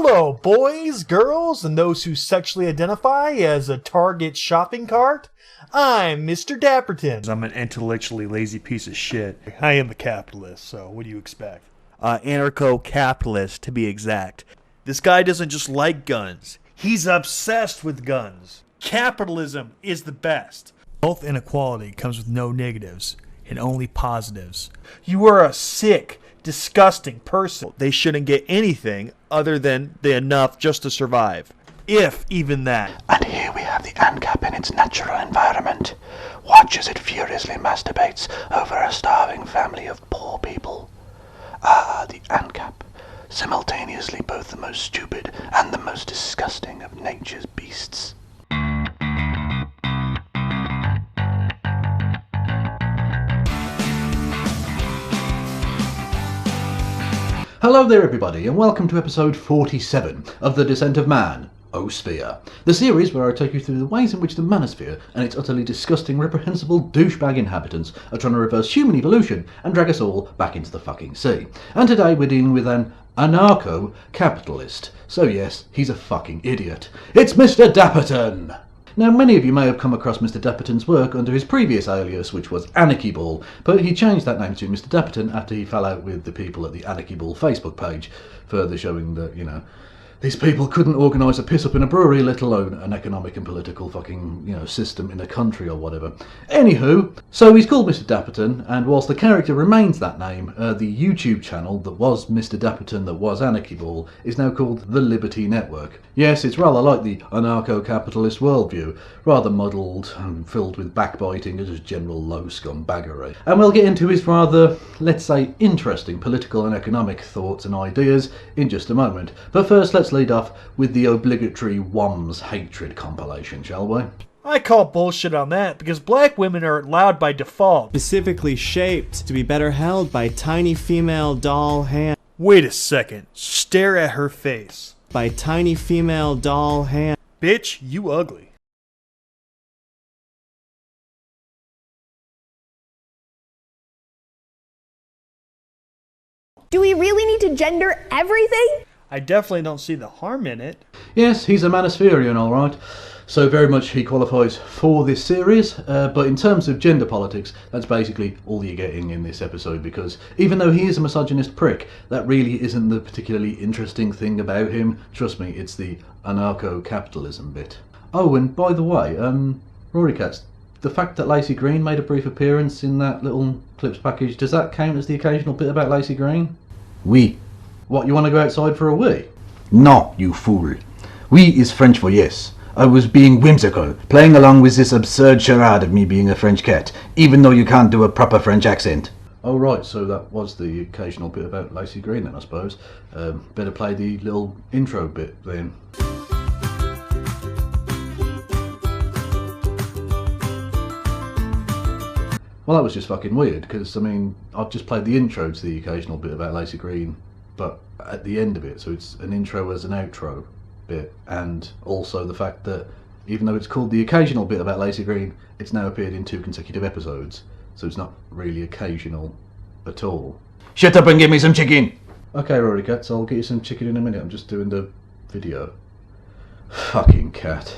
Hello, boys, girls, and those who sexually identify as a Target shopping cart. I'm Mr. Dapperton. I'm an intellectually lazy piece of shit. I am a capitalist, so what do you expect? Anarcho-capitalist, to be exact. This guy doesn't just like guns. He's obsessed with guns. Capitalism is the best. Wealth inequality comes with no negatives and only positives. You are a sick, disgusting person. They shouldn't get anything other than the enough just to survive. If even that. And here we have the ANCAP in its natural environment. Watch as it furiously masturbates over a starving family of poor people. Ah, the ANCAP, simultaneously both the most stupid and the most disgusting of nature's beasts. Hello there everybody, and welcome to episode 47 of The Descent of Man-osphere, the series where I take you through the ways in which the Man-osphere and its utterly disgusting, reprehensible douchebag inhabitants are trying to reverse human evolution and drag us all back into the fucking sea. And today we're dealing with an anarcho-capitalist. So yes, he's a fucking idiot. It's Mr. Dapperton! Now, many of you may have come across Mr. Dapperton's work under his previous alias, which was Anarchyball, but he changed that name to Mr. Dapperton after he fell out with the people at the Anarchyball Facebook page, further showing that, these people couldn't organise a piss-up in a brewery, let alone an economic and political fucking, system in a country or whatever. Anywho, so he's called Mr. Dapperton, and whilst the character remains that name, the YouTube channel that was Mr. Dapperton, that was Anarchyball, is now called The Liberty Network. Yes, it's rather like the anarcho-capitalist worldview, rather muddled and filled with backbiting and just general low scumbaggery. And we'll get into his rather, let's say, interesting political and economic thoughts and ideas in just a moment. But first, let's lead off with the obligatory WOM's hatred compilation, shall we? I call bullshit on that because black women are allowed by default. Specifically shaped to be better held by tiny female doll hands. Wait a second. Stare at her face. By tiny female doll hands. Bitch, you ugly. Do we really need to gender everything? I definitely don't see the harm in it. Yes, he's a Manospherian, alright. So very much he qualifies for this series, but in terms of gender politics, that's basically all you're getting in this episode, because even though he is a misogynist prick, that really isn't the particularly interesting thing about him. Trust me, it's the anarcho-capitalism bit. Oh, and by the way, Rory Katz, the fact that Lacey Green made a brief appearance in that little clips package, does that count as the occasional bit about Lacey Green? Oui. What, you want to go outside for a wee? No, you fool. Oui is French for yes. I was being whimsical, playing along with this absurd charade of me being a French cat, even though you can't do a proper French accent. Oh right, so that was the occasional bit about Lacey Green then, I suppose. Better play the little intro bit then. Well, that was just fucking weird, because, I've just played the intro to the occasional bit about Lacey Green, but at the end of it, so it's an intro as an outro bit, and also the fact that even though it's called the occasional bit about Lacey Green, it's now appeared in 2 consecutive episodes, so it's not really occasional at all. Shut up and give me some chicken! Okay, Rory Katz, I'll get you some chicken in a minute, I'm just doing the video. Fucking cat.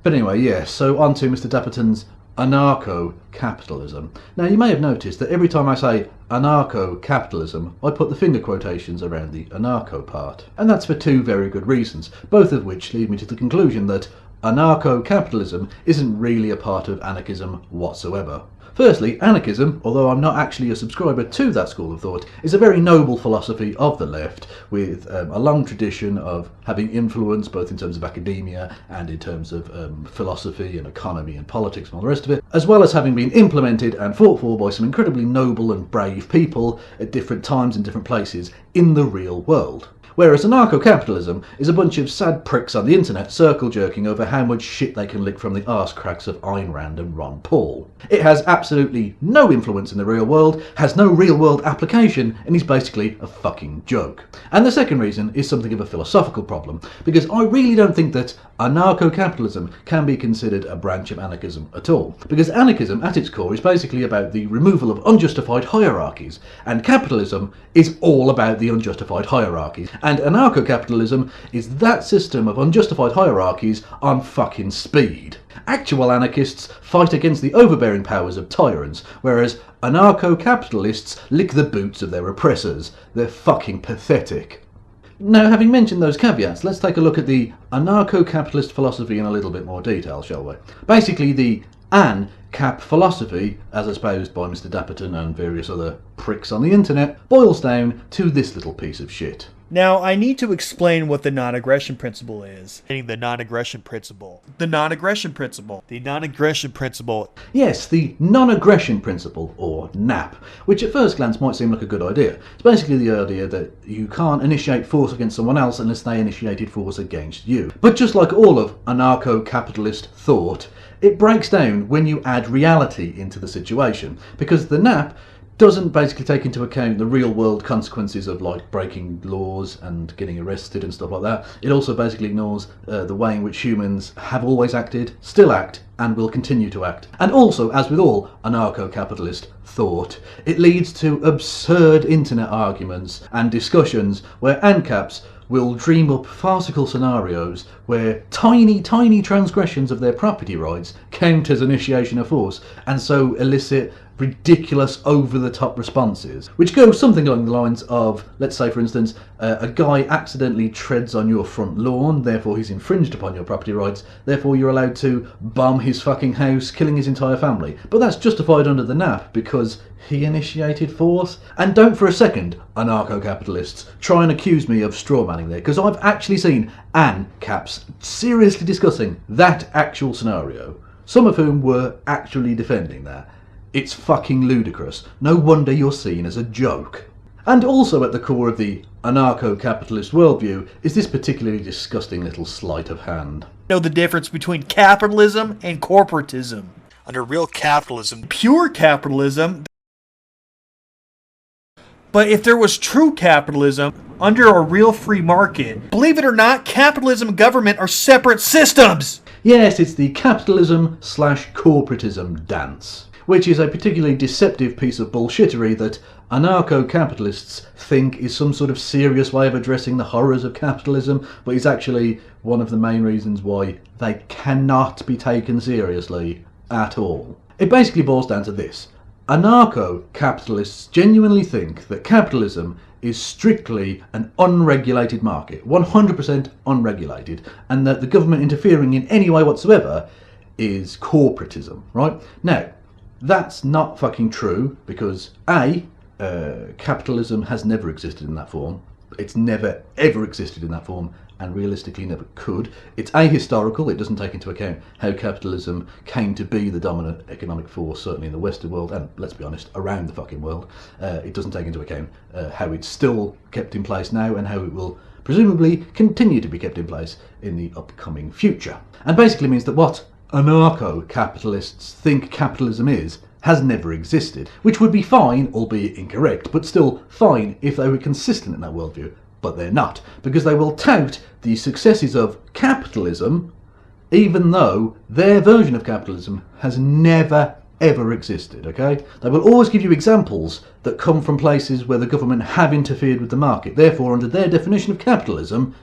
But anyway, yeah, so on to Mr. Dapperton's anarcho-capitalism. Now, you may have noticed that every time I say anarcho-capitalism, I put the finger quotations around the anarcho part. And that's for 2 very good reasons, both of which lead me to the conclusion that anarcho-capitalism isn't really a part of anarchism whatsoever. Firstly, anarchism, although I'm not actually a subscriber to that school of thought, is a very noble philosophy of the left, with a long tradition of having influence both in terms of academia and in terms of philosophy and economy and politics and all the rest of it, as well as having been implemented and fought for by some incredibly noble and brave people at different times and different places in the real world. Whereas anarcho-capitalism is a bunch of sad pricks on the internet circle-jerking over how much shit they can lick from the arse cracks of Ayn Rand and Ron Paul. It has absolutely no influence in the real world, has no real-world application, and is basically a fucking joke. And the second reason is something of a philosophical problem, because I really don't think that anarcho-capitalism can be considered a branch of anarchism at all. Because anarchism, at its core, is basically about the removal of unjustified hierarchies, and capitalism is all about the unjustified hierarchies. And anarcho-capitalism is that system of unjustified hierarchies on fucking speed. Actual anarchists fight against the overbearing powers of tyrants, whereas anarcho-capitalists lick the boots of their oppressors. They're fucking pathetic. Now, having mentioned those caveats, let's take a look at the anarcho-capitalist philosophy in a little bit more detail, shall we? Basically, the An-Cap philosophy, as espoused by Mr. Dapperton and various other pricks on the internet, boils down to this little piece of shit. Now, I need to explain what the non-aggression principle is. The non-aggression principle. The non-aggression principle. The non-aggression principle. Yes, the non-aggression principle, or NAP, which at first glance might seem like a good idea. It's basically the idea that you can't initiate force against someone else unless they initiated force against you. But just like all of anarcho-capitalist thought, it breaks down when you add reality into the situation, because the NAP doesn't basically take into account the real world consequences of like breaking laws and getting arrested and stuff like that. It also basically ignores the way in which humans have always acted, still act, and will continue to act. And also, as with all anarcho-capitalist thought, it leads to absurd internet arguments and discussions where ANCAPs will dream up farcical scenarios where tiny transgressions of their property rights count as initiation of force, and so elicit ridiculous over-the-top responses, which go something along the lines of, let's say for instance, a guy accidentally treads on your front lawn, therefore he's infringed upon your property rights, therefore you're allowed to bomb his fucking house, killing his entire family. But that's justified under the NAP because he initiated force. And don't for a second, anarcho-capitalists, try and accuse me of strawmanning there, because I've actually seen ANCAPs seriously discussing that actual scenario, some of whom were actually defending that. It's fucking ludicrous. No wonder you're seen as a joke. And also at the core of the anarcho-capitalist worldview is this particularly disgusting little sleight of hand. Know the difference between capitalism and corporatism. Under real capitalism, Pure capitalism. But if there was true capitalism under a real free market, believe it or not, capitalism and government are separate systems. Yes, it's the capitalism/corporatism dance, which is a particularly deceptive piece of bullshittery that anarcho-capitalists think is some sort of serious way of addressing the horrors of capitalism, but is actually one of the main reasons why they cannot be taken seriously at all. It basically boils down to this. Anarcho-capitalists genuinely think that capitalism is strictly an unregulated market, 100% unregulated, and that the government interfering in any way whatsoever is corporatism, right? Now, that's not fucking true because capitalism has never existed in that form. It's never ever existed in that form and realistically never could. It's ahistorical. It doesn't take into account how capitalism came to be the dominant economic force, certainly in the Western world and, let's be honest, around the fucking world. It doesn't take into account how it's still kept in place now and how it will presumably continue to be kept in place in the upcoming future. And basically means that what anarcho-capitalists think capitalism is has never existed, which would be fine, albeit incorrect, but still fine if they were consistent in that worldview. But they're not, because they will tout the successes of capitalism, even though their version of capitalism has never ever existed, okay? They will always give you examples that come from places where the government have interfered with the market. Therefore, under their definition of capitalism,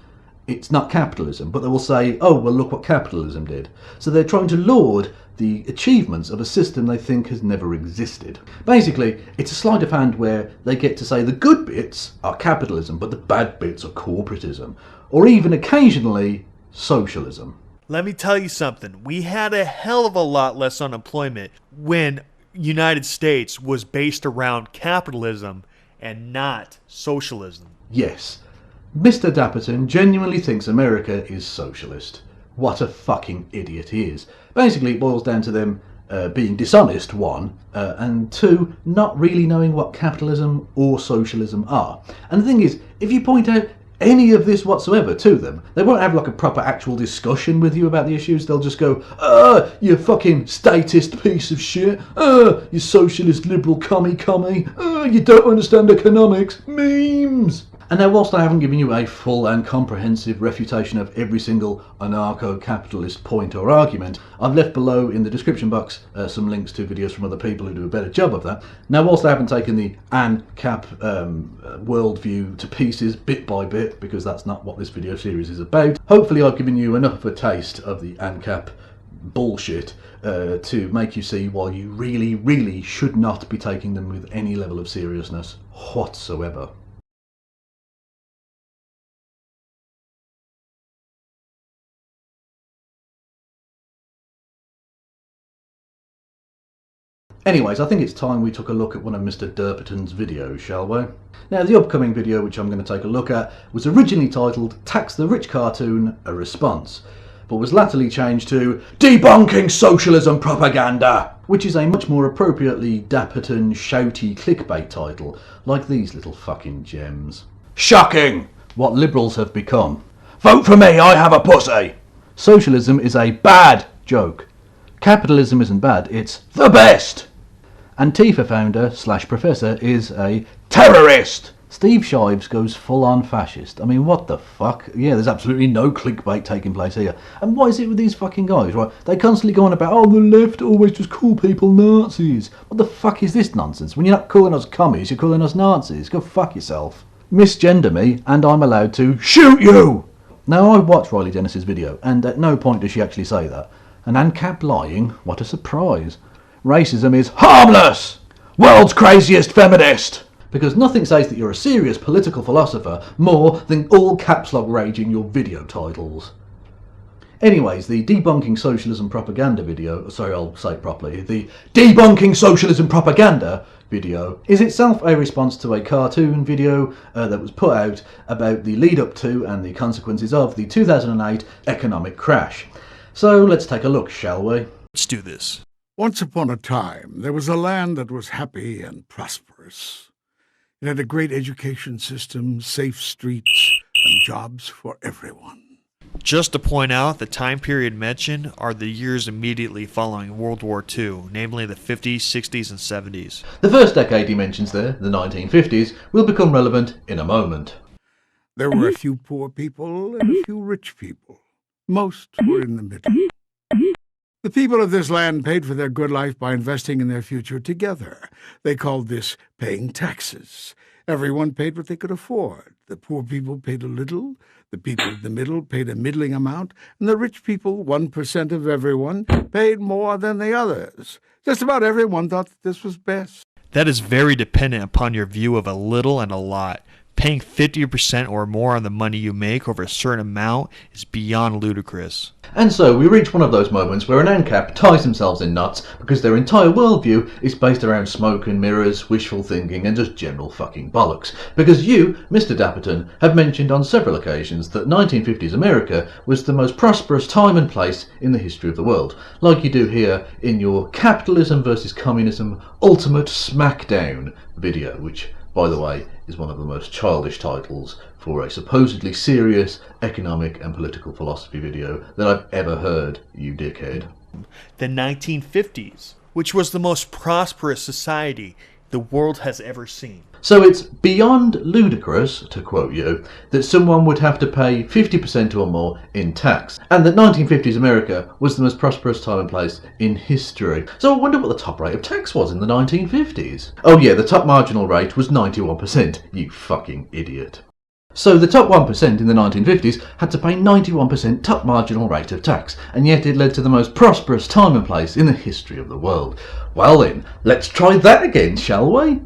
it's not capitalism, but they will say, oh, well, look what capitalism did. So they're trying to laud the achievements of a system they think has never existed. Basically, it's a sleight of hand where they get to say the good bits are capitalism, but the bad bits are corporatism, or even occasionally socialism. Let me tell you something. We had a hell of a lot less unemployment when United States was based around capitalism and not socialism. Yes. Mr. Dapperton genuinely thinks America is socialist. What a fucking idiot he is. Basically, it boils down to them being dishonest, one, and two, not really knowing what capitalism or socialism are. And the thing is, if you point out any of this whatsoever to them, they won't have like a proper actual discussion with you about the issues. They'll just go, you fucking statist piece of shit, you socialist liberal commie, you don't understand economics, memes. And now, whilst I haven't given you a full and comprehensive refutation of every single anarcho-capitalist point or argument, I've left below in the description box some links to videos from other people who do a better job of that. Now, whilst I haven't taken the ANCAP worldview to pieces bit by bit, because that's not what this video series is about, hopefully I've given you enough of a taste of the ANCAP bullshit to make you see why you really should not be taking them with any level of seriousness whatsoever. Anyways, I think it's time we took a look at one of Mr. Dapperton's videos, shall we? Now, the upcoming video which I'm going to take a look at was originally titled Tax the Rich Cartoon, a Response, but was latterly changed to Debunking Socialism Propaganda, which is a much more appropriately Dapperton shouty clickbait title, like these little fucking gems. Shocking! What liberals have become. Vote for me, I have a pussy! Socialism is a bad joke. Capitalism isn't bad, it's the best! Antifa founder / professor is a terrorist! Steve Shives goes full-on fascist. I mean, what the fuck? Yeah, there's absolutely no clickbait taking place here. And what is it with these fucking guys, right? They constantly go on about, oh, the left always just call people Nazis. What the fuck is this nonsense? When you're not calling us commies, you're calling us Nazis. Go fuck yourself. Misgender me, and I'm allowed to shoot you! Now, I watched Riley Dennis's video, and at no point does she actually say that. And ANCAP lying? What a surprise. Racism is harmless! World's craziest feminist! Because nothing says that you're a serious political philosopher more than all caps lock rage in your video titles. Anyways, the Debunking Socialism Propaganda video, sorry, I'll say it properly, the Debunking Socialism Propaganda video is itself a response to a cartoon video that was put out about the lead up to and the consequences of the 2008 economic crash. So let's take a look, shall we? Let's do this. Once upon a time, there was a land that was happy and prosperous. It had a great education system, safe streets, and jobs for everyone. Just to point out, the time period mentioned are the years immediately following World War II, namely the 50s, 60s, and 70s. The first decade he mentions there, the 1950s, will become relevant in a moment. There were a few poor people and a few rich people. Most were in the middle. The people of this land paid for their good life by investing in their future together. They called this paying taxes. Everyone paid what they could afford. The poor people paid a little, the people in the middle paid a middling amount, and the rich people, 1% of everyone, paid more than the others. Just about everyone thought that this was best. That is very dependent upon your view of a little and a lot. Paying 50% or more on the money you make over a certain amount is beyond ludicrous. And so we reach one of those moments where an ANCAP ties themselves in knots because their entire worldview is based around smoke and mirrors, wishful thinking, and just general fucking bollocks. Because you, Mr. Dapperton, have mentioned on several occasions that 1950s America was the most prosperous time and place in the history of the world, like you do here in your Capitalism versus Communism Ultimate Smackdown video, which, by the way, is one of the most childish titles for a supposedly serious economic and political philosophy video that I've ever heard, you dickhead. The 1950s, which was the most prosperous society the world has ever seen. So it's beyond ludicrous, to quote you, that someone would have to pay 50% or more in tax, and that 1950s America was the most prosperous time and place in history. So I wonder what the top rate of tax was in the 1950s. Oh yeah, the top marginal rate was 91%, you fucking idiot. So the top 1% in the 1950s had to pay 91% top marginal rate of tax, and yet it led to the most prosperous time and place in the history of the world. Well then, let's try that again, shall we?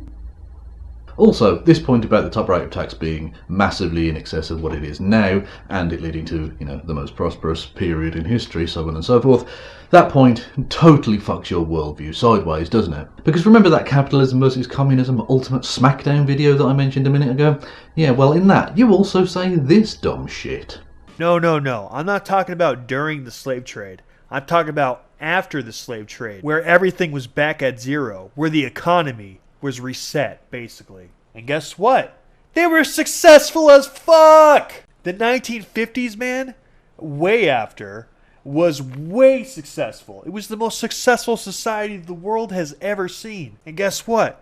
Also, this point about the top rate of tax being massively in excess of what it is now, and it leading to, the most prosperous period in history, so on and so forth, that point totally fucks your worldview sideways, doesn't it? Because remember that Capitalism versus Communism Ultimate Smackdown video that I mentioned a minute ago? Yeah, well in that, you also say this dumb shit. No, I'm not talking about during the slave trade. I'm talking about after the slave trade, where everything was back at zero, where the economy was reset, basically. And guess what? They were successful as fuck! The 1950s, man, way after, was way successful. It was the most successful society the world has ever seen. And guess what?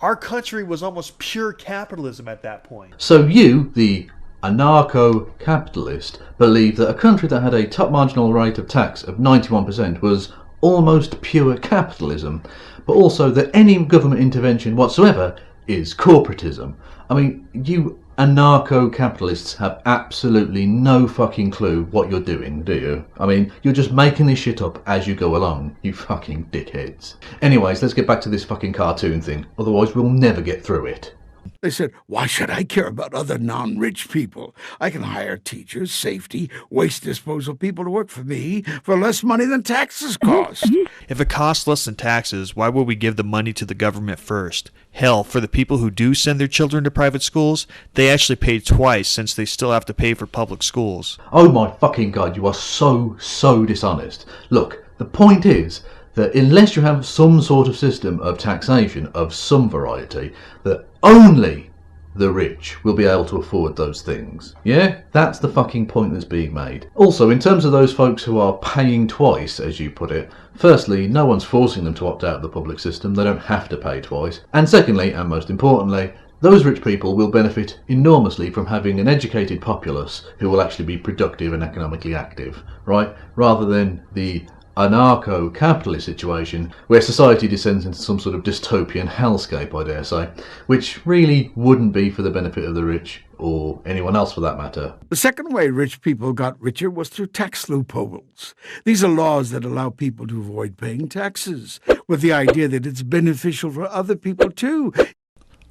Our country was almost pure capitalism at that point. So you, the anarcho-capitalist, believe that a country that had a top marginal rate of tax of 91% was almost pure capitalism, but also that any government intervention whatsoever is corporatism. I mean, you anarcho-capitalists have absolutely no fucking clue what you're doing, do you? I mean, you're just making this shit up as you go along, you fucking dickheads. Anyways, let's get back to this fucking cartoon thing, otherwise we'll never get through it. They said, why should I care about other non-rich people? I can hire teachers, safety, waste disposal people to work for me for less money than taxes cost. If it costs less than taxes, why would we give the money to the government first? Hell, for the people who do send their children to private schools, they actually pay twice since they still have to pay for public schools. Oh my fucking god, you are so dishonest. Look, the point is that unless you have some sort of system of taxation of some variety, that only the rich will be able to afford those things. Yeah? That's the fucking point that's being made. Also, in terms of those folks who are paying twice, as you put it, firstly, no one's forcing them to opt out of the public system. They don't have to pay twice. And secondly, and most importantly, those rich people will benefit enormously from having an educated populace who will actually be productive and economically active, right? Rather than the anarcho-capitalist situation where society descends into some sort of dystopian hellscape, I dare say, which really wouldn't be for the benefit of the rich or anyone else for that matter. The second way rich people got richer was through tax loopholes. These are laws that allow people to avoid paying taxes, with the idea that it's beneficial for other people too.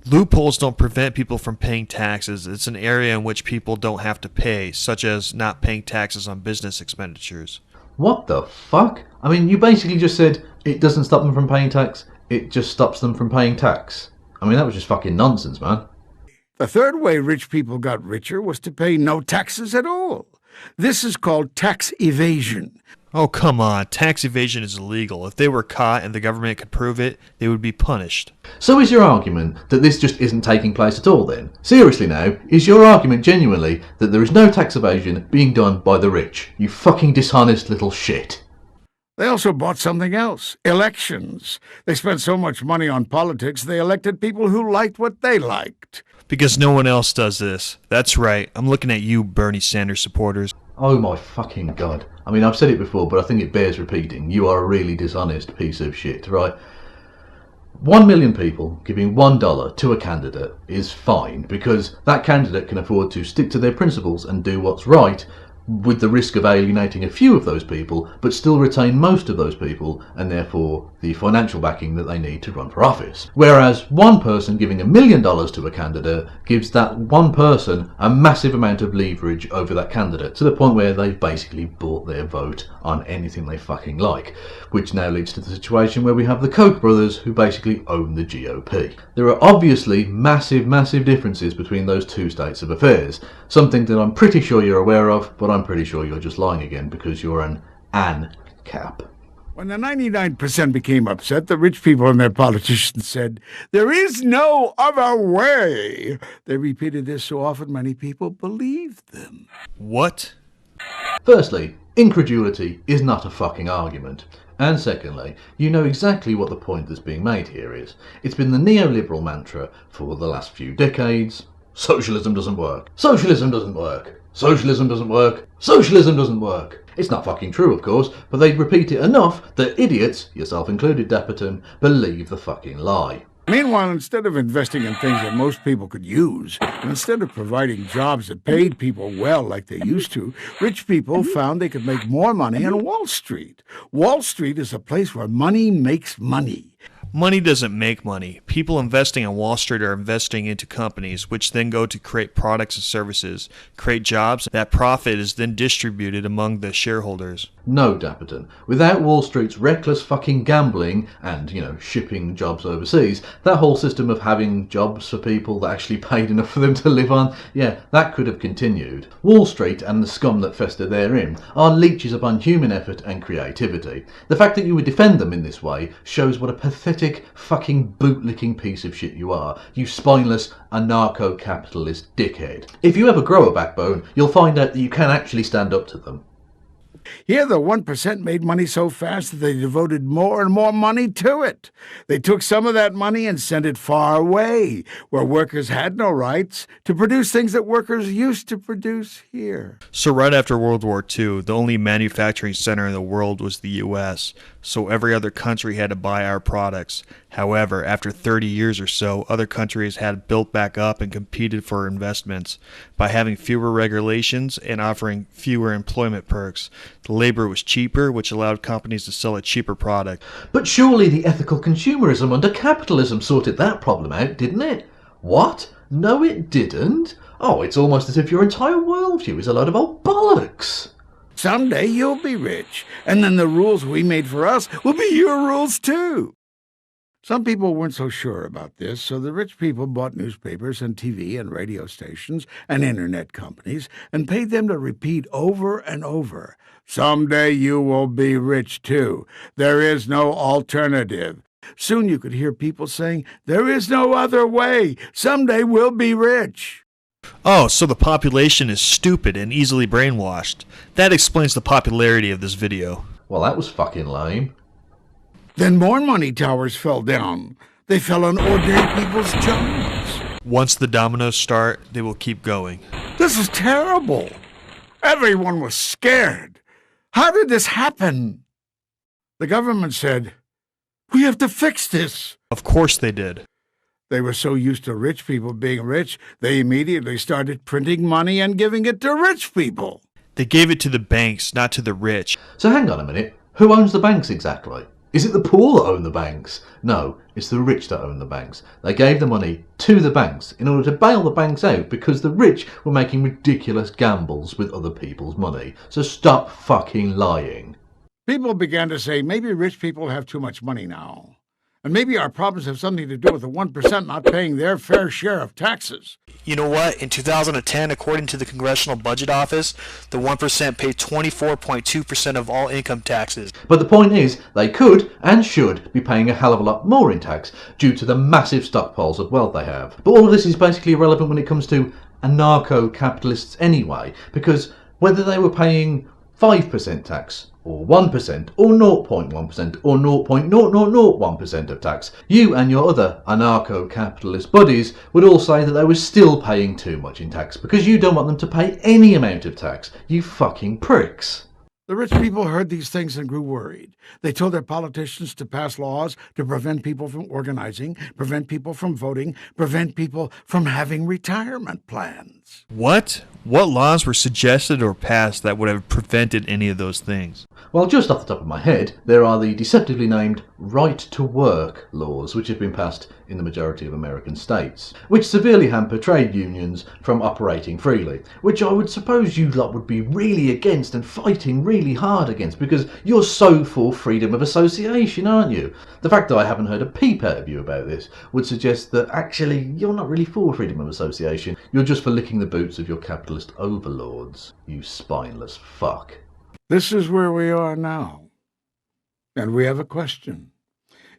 Loopholes don't prevent people from paying taxes. It's an area in which people don't have to pay, such as not paying taxes on business expenditures. What the fuck? I mean, you basically just said it doesn't stop them from paying tax, it just stops them from paying tax. I mean, that was just fucking nonsense, man. The third way rich people got richer was to pay no taxes at all. This is called tax evasion. Oh, come on. Tax evasion is illegal. If they were caught and the government could prove it, they would be punished. So is your argument that this just isn't taking place at all then? Seriously now, is your argument genuinely that there is no tax evasion being done by the rich? You fucking dishonest little shit. They also bought something else, elections. They spent so much money on politics, they elected people who liked what they liked. Because no one else does this. That's right. I'm looking at you, Bernie Sanders supporters. Oh my fucking god. I mean, I've said it before, but I think it bears repeating. You are a really dishonest piece of shit, right? 1 million people giving $1 to a candidate is fine, because that candidate can afford to stick to their principles and do what's right, with the risk of alienating a few of those people, but still retain most of those people, and therefore the financial backing that they need to run for office. Whereas one person giving $1 million to a candidate gives that one person a massive amount of leverage over that candidate, to the point where they've basically bought their vote on anything they fucking like, which now leads to the situation where we have the Koch brothers who basically own the GOP. There are obviously massive differences between those two states of affairs, something that I'm pretty sure you're aware of, but I'm pretty sure you're just lying again because you're an ANCAP. When the 99% became upset, the rich people and their politicians said, "There is no other way." They repeated this so often many people believed them. What? Firstly, incredulity is not a fucking argument. And secondly, you know exactly what the point that's being made here is. It's been the neoliberal mantra for the last few decades. Socialism doesn't work. Socialism doesn't work. Socialism doesn't work. Socialism doesn't work. It's not fucking true, of course, but they repeat it enough that idiots, yourself included, Dapperton, believe the fucking lie. Meanwhile, instead of investing in things that most people could use, and instead of providing jobs that paid people well like they used to, rich people found they could make more money on Wall Street. Wall Street is a place where money makes money. Money doesn't make money. People investing on Wall Street are investing into companies, which then go to create products and services, create jobs. That profit is then distributed among the shareholders. No, Dapperton. Without Wall Street's reckless fucking gambling and, shipping jobs overseas, that whole system of having jobs for people that actually paid enough for them to live on, that could have continued. Wall Street and the scum that fester therein are leeches upon human effort and creativity. The fact that you would defend them in this way shows what a pathetic fucking bootlicking piece of shit you are, you spineless anarcho-capitalist dickhead. If you ever grow a backbone, you'll find out that you can actually stand up to them. Here the 1% made money so fast that they devoted more and more money to it. They took some of that money and sent it far away, where workers had no rights, to produce things that workers used to produce here. So right after World War II, the only manufacturing center in the world was the U.S., so every other country had to buy our products. However, after 30 years or so, other countries had built back up and competed for investments by having fewer regulations and offering fewer employment perks. The labor was cheaper, which allowed companies to sell a cheaper product. But surely the ethical consumerism under capitalism sorted that problem out, didn't it? What? No, it didn't? Oh, it's almost as if your entire worldview is a load of old bollocks. Someday you'll be rich, and then the rules we made for us will be your rules too. Some people weren't so sure about this, so the rich people bought newspapers and TV and radio stations and internet companies and paid them to repeat over and over, "Someday you will be rich too. There is no alternative." Soon you could hear people saying, "There is no other way. Someday we'll be rich." Oh, so the population is stupid and easily brainwashed. That explains the popularity of this video. Well, that was fucking lame. Then more money towers fell down. They fell on ordinary people's jobs. Once the dominoes start, they will keep going. This is terrible. Everyone was scared. How did this happen? The government said, "We have to fix this." Of course they did. They were so used to rich people being rich, they immediately started printing money and giving it to rich people. They gave it to the banks, not to the rich. So hang on a minute. Who owns the banks exactly? Is it the poor that own the banks? No, it's the rich that own the banks. They gave the money to the banks in order to bail the banks out because the rich were making ridiculous gambles with other people's money. So stop fucking lying. People began to say, maybe rich people have too much money now. And maybe our problems have something to do with the 1% not paying their fair share of taxes. You know what? In 2010, according to the Congressional Budget Office, the 1% paid 24.2% of all income taxes. But the point is, they could and should be paying a hell of a lot more in tax due to the massive stockpiles of wealth they have. But all of this is basically irrelevant when it comes to anarcho-capitalists anyway, because whether they were paying 5% tax, or 1%, or 0.1%, or 0.0001% of tax, you and your other anarcho-capitalist buddies would all say that they were still paying too much in tax because you don't want them to pay any amount of tax, you fucking pricks. The rich people heard these things and grew worried. They told their politicians to pass laws to prevent people from organizing, prevent people from voting, prevent people from having retirement plans. What? What laws were suggested or passed that would have prevented any of those things? Well, just off the top of my head, there are the deceptively named right to work laws, which have been passed in the majority of American states, which severely hamper trade unions from operating freely, which I would suppose you lot would be really against and fighting really hard against, because you're so for freedom of association, aren't you? The fact that I haven't heard a peep out of you about this would suggest that actually you're not really for freedom of association, you're just for licking the boots of your capitalist overlords, you spineless fuck. This is where we are now. And we have a question.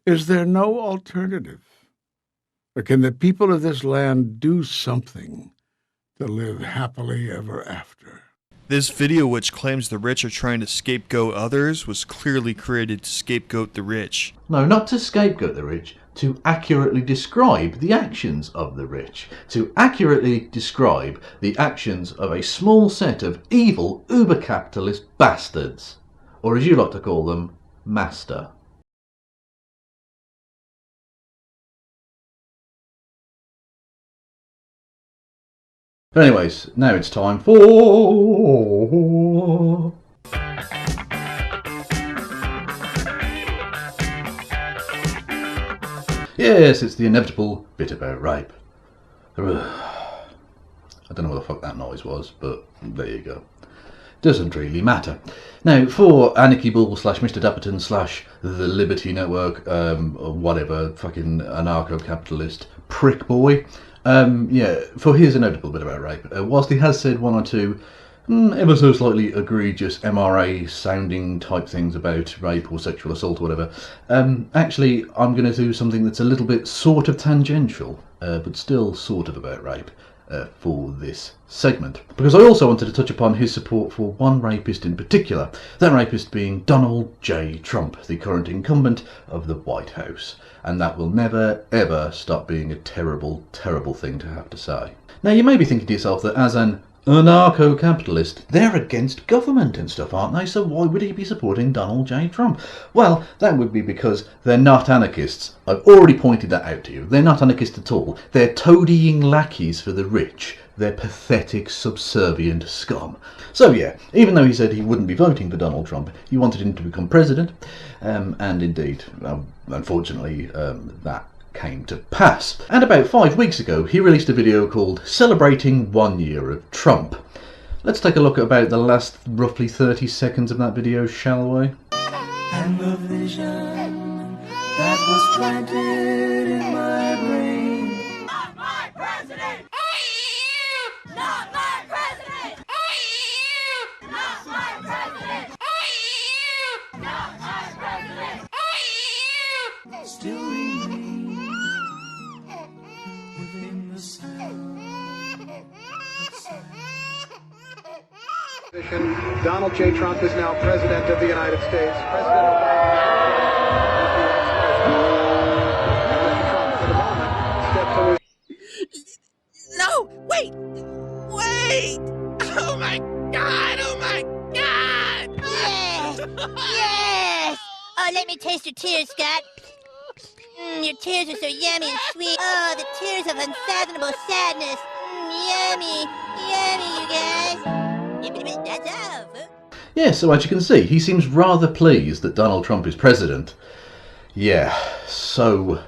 Is there no alternative? Or can the people of this land do something to live happily ever after? This video, which claims the rich are trying to scapegoat others, was clearly created to scapegoat the rich. No, not to scapegoat the rich, to accurately describe the actions of the rich. To accurately describe the actions of a small set of evil uber-capitalist bastards. Or as you like to call them, master. But anyways, now it's time for... Yes, it's the inevitable bit about rape. I don't know what the fuck that noise was, but there you go. Doesn't really matter. Now, for Anarchyball / Mr. Dapperton / the Liberty Network, or whatever, fucking anarcho-capitalist prick boy, for his inevitable bit about rape. Whilst he has said one or two ever so slightly egregious MRA sounding type things about rape or sexual assault or whatever, actually I'm going to do something that's a little bit sort of tangential, but still sort of about rape. for this segment, because I also wanted to touch upon his support for one rapist in particular, that rapist being Donald J. Trump, the current incumbent of the White House, and that will never ever stop being a terrible, terrible thing to have to say. Now you may be thinking to yourself that as an anarcho-capitalist, they're against government and stuff, aren't they? So why would he be supporting Donald J. Trump? Well, that would be because they're not anarchists. I've already pointed that out to you. They're not anarchists at all. They're toadying lackeys for the rich. They're pathetic, subservient scum. So yeah, even though he said he wouldn't be voting for Donald Trump, he wanted him to become president, and indeed, unfortunately, that came to pass. And about 5 weeks ago, he released a video called Celebrating 1 Year of Trump. Let's take a look at about the last roughly 30 seconds of that video, shall we? And the vision that was planted in my brain. Not my president! Not my president! Not my president! Not my president! Still remains within the sound. Donald J. Trump is now President of the United States. President Obama No! Wait! Wait! Oh my God! Oh my God! Yes! Yes! Oh, let me taste your tears, Scott. Your tears are so yummy and sweet. Oh, the tears of unfathomable sadness. Yummy. Yummy, you guys. That's all, folks. Yeah, so as you can see, he seems rather pleased that Donald Trump is president. Yeah, so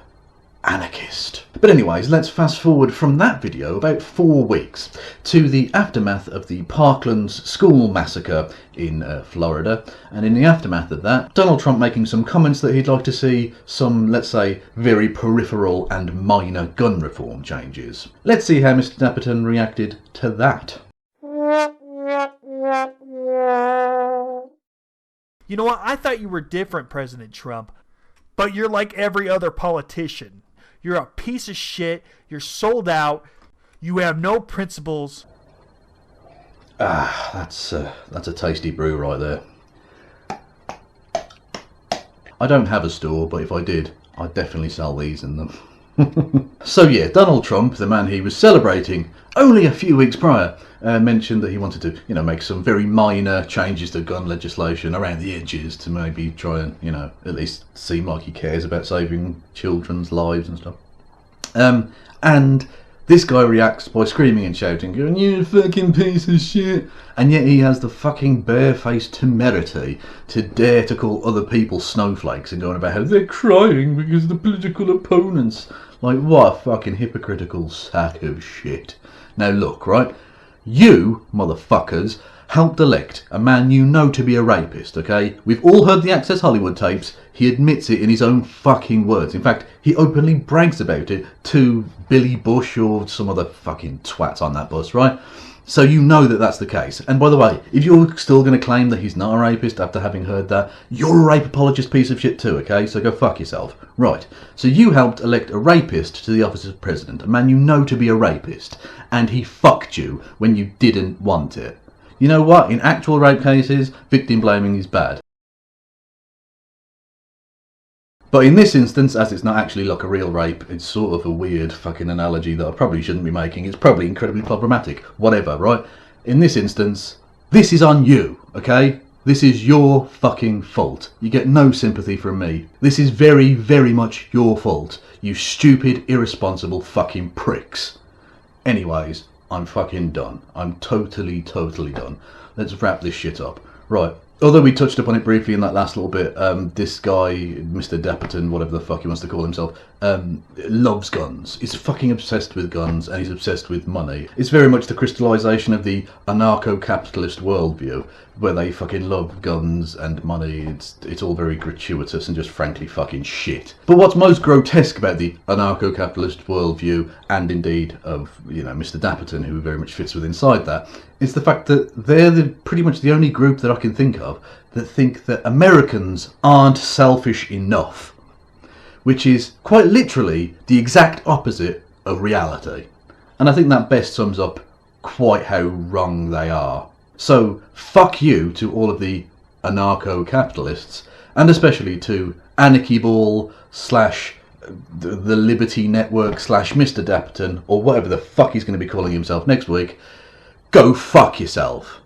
anarchist. But anyways, let's fast forward from that video about 4 weeks to the aftermath of the Parkland's school massacre in Florida, and in the aftermath of that, Donald Trump making some comments that he'd like to see some, let's say, very peripheral and minor gun reform changes. Let's see how Mr. Dapperton reacted to that. You know what? I thought you were different, President Trump. But you're like every other politician. You're a piece of shit. You're sold out. You have no principles. Ah, that's a tasty brew right there. I don't have a store, but if I did, I'd definitely sell these in them. So yeah, Donald Trump, the man he was celebrating only a few weeks prior, mentioned that he wanted to, make some very minor changes to gun legislation around the edges to maybe try and, at least seem like he cares about saving children's lives and stuff. And this guy reacts by screaming and shouting, going, "You fucking piece of shit!" And yet he has the fucking barefaced temerity to dare to call other people snowflakes and going about how they're crying because the political opponents. Like, what a fucking hypocritical sack of shit. Now look, right? You, motherfuckers, helped elect a man you know to be a rapist, okay? We've all heard the Access Hollywood tapes. He admits it in his own fucking words. In fact, he openly brags about it to Billy Bush or some other fucking twats on that bus, right? So you know that that's the case. And by the way, if you're still going to claim that he's not a rapist after having heard that, you're a rape apologist piece of shit too, okay? So go fuck yourself. Right. So you helped elect a rapist to the office of president, a man you know to be a rapist, and he fucked you when you didn't want it. You know what? In actual rape cases, victim blaming is bad. But in this instance, as it's not actually like a real rape, it's sort of a weird fucking analogy that I probably shouldn't be making. It's probably incredibly problematic. Whatever, right? In this instance, this is on you, okay? This is your fucking fault. You get no sympathy from me. This is very, very much your fault. You stupid, irresponsible fucking pricks. Anyways, I'm fucking done. I'm totally done. Let's wrap this shit up. Right. Although we touched upon it briefly in that last little bit, this guy, Mr. Dapperton, whatever the fuck he wants to call himself, loves guns. He's fucking obsessed with guns, and he's obsessed with money. It's very much the crystallisation of the anarcho-capitalist worldview, where they fucking love guns and money. It's all very gratuitous and just frankly fucking shit. But what's most grotesque about the anarcho-capitalist worldview, and indeed of, Mr. Dapperton, who very much fits with inside that, is the fact that they're pretty much the only group that I can think of that think that Americans aren't selfish enough, which is quite literally the exact opposite of reality. and I think that best sums up quite how wrong they are. So, fuck you to all of the anarcho-capitalists, and especially to Anarchyball / the Liberty Network / Mr. Dapperton, or whatever the fuck he's going to be calling himself next week. Go fuck yourself.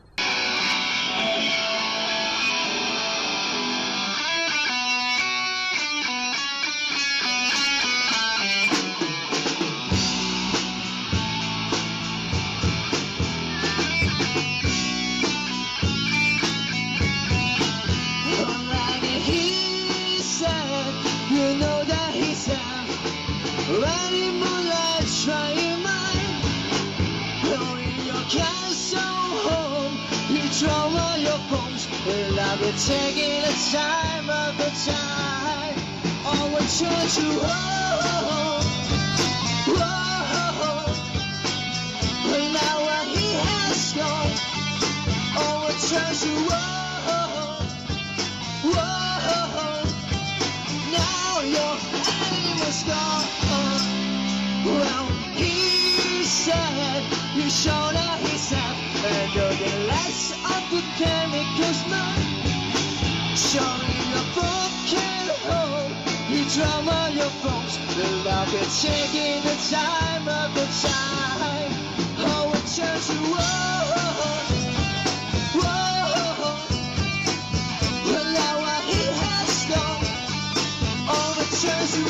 Taking the time of the time, oh, what should you but now when he has gone, oh, what should you now your aim is gone. Well, he said, you showed up, he said, and the less of the chemicals now. Showing your broken home, you drama your phones, without it taking the time of the time. Oh, it turns you but now he has gone. Oh, it turns you